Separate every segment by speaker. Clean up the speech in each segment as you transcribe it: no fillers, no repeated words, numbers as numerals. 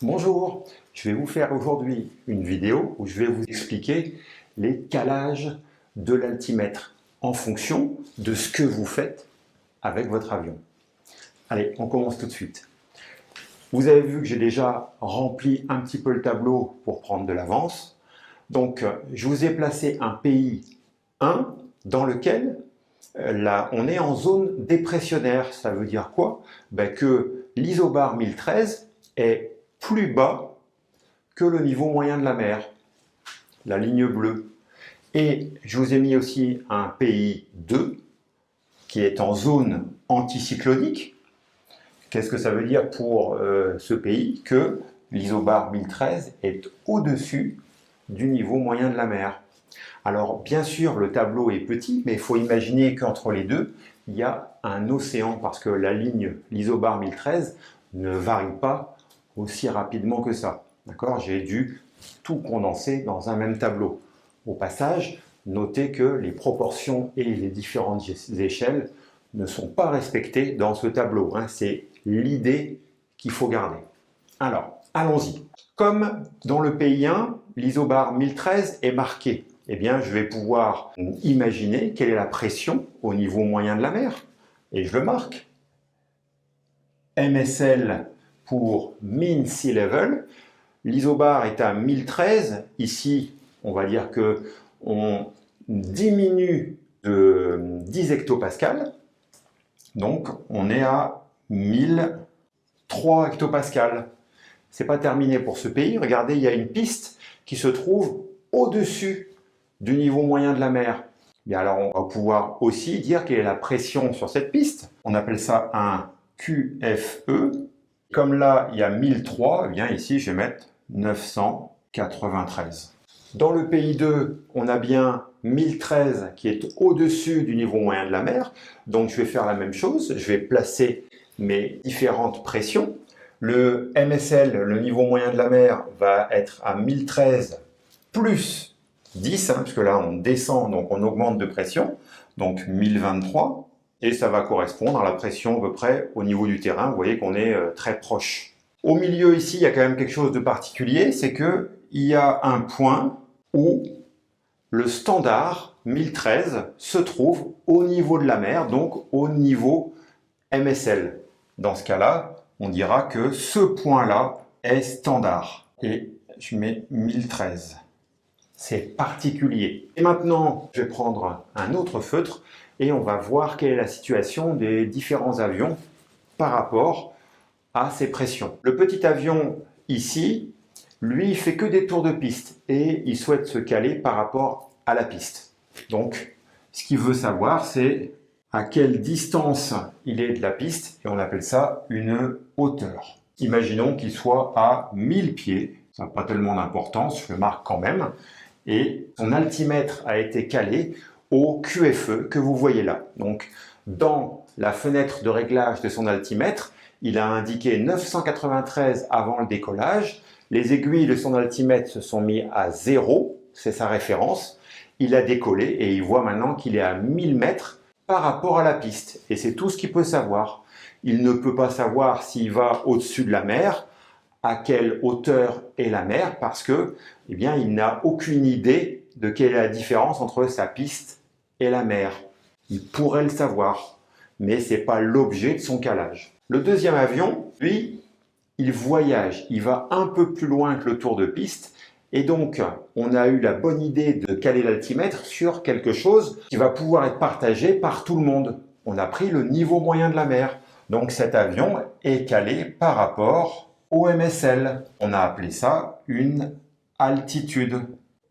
Speaker 1: Bonjour, je vais vous faire aujourd'hui une vidéo où je vais vous expliquer les calages de l'altimètre en fonction de ce que vous faites avec votre avion. Allez, on commence tout de suite. Vous avez vu que j'ai déjà rempli un petit peu le tableau pour prendre de l'avance. Donc, je vous ai placé un pays 1 dans lequel là, on est en zone dépressionnaire. Ça veut dire quoi? Que l'isobar 1013 est plus bas que le niveau moyen de la mer, la ligne bleue. Et je vous ai mis aussi un pays 2 qui est en zone anticyclonique. Qu'est-ce que ça veut dire pour ce pays? Que l'isobar 1013 est au-dessus du niveau moyen de la mer. Alors bien sûr le tableau est petit, mais il faut imaginer qu'entre les deux, il y a un océan parce que la ligne, l'isobar 1013, ne varie pas aussi rapidement que ça. D'accord? J'ai dû tout condenser dans un même tableau. Au passage, notez que les proportions et les différentes échelles ne sont pas respectées dans ce tableau. C'est l'idée qu'il faut garder. Alors, allons-y. Comme dans le pays 1, l'isobar 1013 est marqué, eh bien, je vais pouvoir imaginer quelle est la pression au niveau moyen de la mer. Et je le marque. MSL pour Mean Sea Level. L'isobar est à 1013. Ici, on va dire qu'on diminue de 10 hectopascales. Donc, on est à 1003 hectopascales. Ce n'est pas terminé pour ce pays. Regardez, il y a une piste qui se trouve au-dessus du niveau moyen de la mer. Bien, alors, on va pouvoir aussi dire quelle est la pression sur cette piste. On appelle ça un QFE. Comme là, il y a 1003, eh bien ici, je vais mettre 993. Dans le pays 2, on a bien 1013 qui est au-dessus du niveau moyen de la mer. Donc, je vais faire la même chose. Je vais placer mes différentes pressions. Le MSL, le niveau moyen de la mer, va être à 1013 plus 10, puisque là, on descend, donc on augmente de pression. Donc, 1023. Et ça va correspondre à la pression à peu près au niveau du terrain. Vous voyez qu'on est très proche. Au milieu ici, il y a quand même quelque chose de particulier, c'est qu'il y a un point où le standard 1013 se trouve au niveau de la mer, donc au niveau MSL. Dans ce cas-là, on dira que ce point-là est standard. Et je mets 1013. C'est particulier. Et maintenant, je vais prendre un autre feutre et on va voir quelle est la situation des différents avions par rapport à ces pressions. Le petit avion ici, lui, il fait que des tours de piste et il souhaite se caler par rapport à la piste. Donc, ce qu'il veut savoir, c'est à quelle distance il est de la piste et on appelle ça une hauteur. Imaginons qu'il soit à 1000 pieds, ça n'a pas tellement d'importance, je le marque quand même, et son altimètre a été calé au QFE que vous voyez là. Donc, dans la fenêtre de réglage de son altimètre, il a indiqué 993 avant le décollage. Les aiguilles de son altimètre se sont mis à 0, c'est sa référence. Il a décollé et il voit maintenant qu'il est à 1000 mètres par rapport à la piste. Et c'est tout ce qu'il peut savoir. Il ne peut pas savoir s'il va au-dessus de la mer, à quelle hauteur est la mer, parce que, eh bien, il n'a aucune idée de quelle est la différence entre sa piste et la mer. Il pourrait le savoir, mais ce n'est pas l'objet de son calage. Le deuxième avion, lui, il voyage, il va un peu plus loin que le tour de piste, et donc on a eu la bonne idée de caler l'altimètre sur quelque chose qui va pouvoir être partagé par tout le monde. On a pris le niveau moyen de la mer, donc cet avion est calé par rapport au MSL. On a appelé ça une altitude.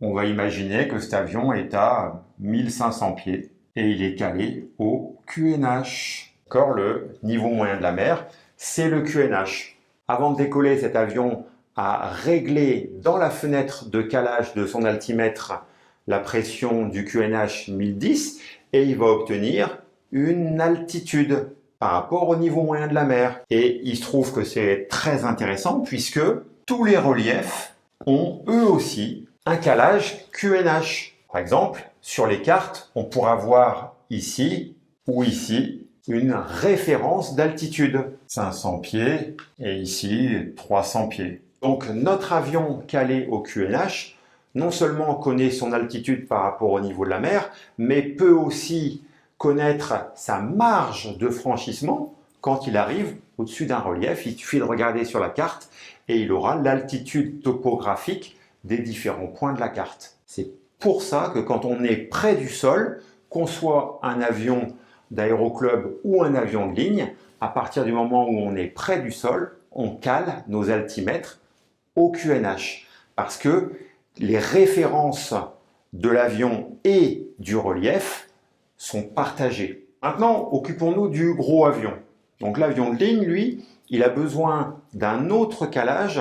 Speaker 1: On va imaginer que cet avion est à 1500 pieds et il est calé au QNH. Encore le niveau moyen de la mer, c'est le QNH. Avant de décoller, cet avion a réglé dans la fenêtre de calage de son altimètre la pression du QNH 1010 et il va obtenir une altitude par rapport au niveau moyen de la mer. Et il se trouve que c'est très intéressant puisque tous les reliefs ont eux aussi un calage QNH. Par exemple, sur les cartes, on pourra voir ici ou ici une référence d'altitude. 500 pieds et ici 300 pieds. Donc notre avion calé au QNH, non seulement connaît son altitude par rapport au niveau de la mer, mais peut aussi connaître sa marge de franchissement quand il arrive au-dessus d'un relief. Il suffit de regarder sur la carte et il aura l'altitude topographique des différents points de la carte. C'est pour ça que quand on est près du sol, qu'on soit un avion d'aéroclub ou un avion de ligne, à partir du moment où on est près du sol, on cale nos altimètres au QNH. Parce que les références de l'avion et du relief sont partagées. Maintenant, occupons-nous du gros avion. Donc l'avion de ligne, lui, il a besoin d'un autre calage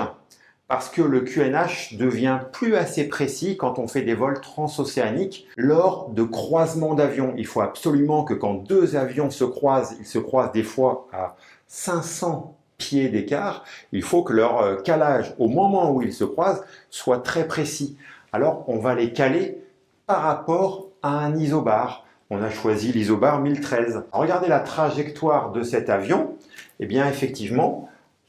Speaker 1: parce que le QNH devient plus assez précis quand on fait des vols transocéaniques lors de croisements d'avions. Il faut absolument que quand deux avions se croisent, ils se croisent des fois à 500 pieds d'écart, il faut que leur calage au moment où ils se croisent soit très précis. Alors on va les caler par rapport à un isobar. On a choisi l'isobar 1013. Regardez la trajectoire de cet avion. Eh bien effectivement,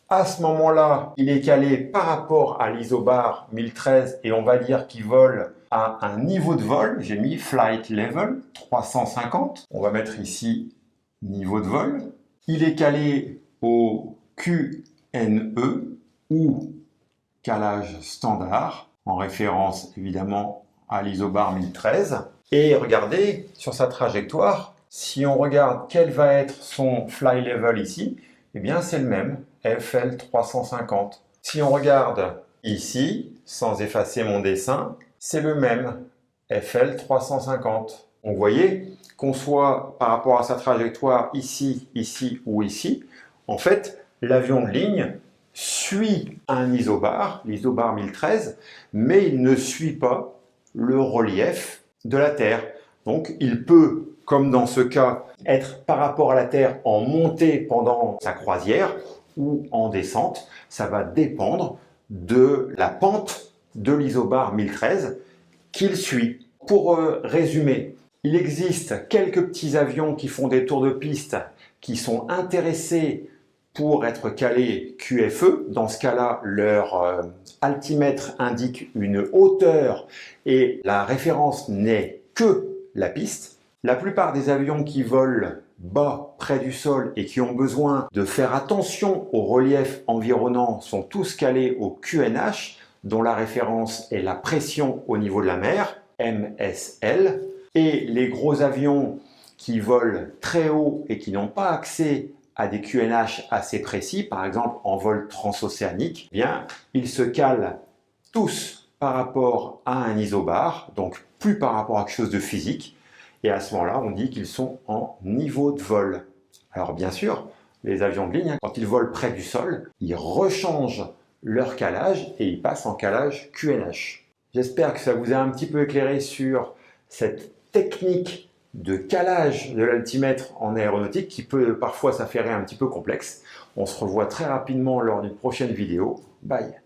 Speaker 1: à ce moment-là, il est calé par rapport à l'isobar 1013 et on va dire qu'il vole à un niveau de vol. J'ai mis flight level 350. On va mettre ici niveau de vol. Il est calé au QNE ou calage standard, en référence évidemment à l'isobar 1013. Et regardez sur sa trajectoire, si on regarde quel va être son fly level ici, eh bien c'est le même, FL 350. Si on regarde ici, sans effacer mon dessin, c'est le même, FL 350. Donc vous voyez, qu'on soit par rapport à sa trajectoire ici, ici ou ici, en fait, l'avion de ligne suit un isobar, l'isobar 1013, mais il ne suit pas le relief de la Terre. Donc il peut, comme dans ce cas, être par rapport à la Terre en montée pendant sa croisière ou en descente. Ça va dépendre de la pente de l'isobar 1013 qu'il suit. Pour résumer, il existe quelques petits avions qui font des tours de piste qui sont intéressés pour être calés QFE. Dans ce cas-là, leur altimètre indique une hauteur et la référence n'est que la piste. La plupart des avions qui volent bas, près du sol et qui ont besoin de faire attention au relief environnant sont tous calés au QNH, dont la référence est la pression au niveau de la mer, MSL. Et les gros avions qui volent très haut et qui n'ont pas accès à des QNH assez précis, par exemple en vol transocéanique, eh bien, ils se calent tous par rapport à un isobar, donc plus par rapport à quelque chose de physique. Et à ce moment-là, on dit qu'ils sont en niveau de vol. Alors bien sûr, les avions de ligne, quand ils volent près du sol, ils rechangent leur calage et ils passent en calage QNH. J'espère que ça vous a un petit peu éclairé sur cette technique de calage de l'altimètre en aéronautique qui peut parfois s'avérer un petit peu complexe. On se revoit très rapidement lors d'une prochaine vidéo. Bye!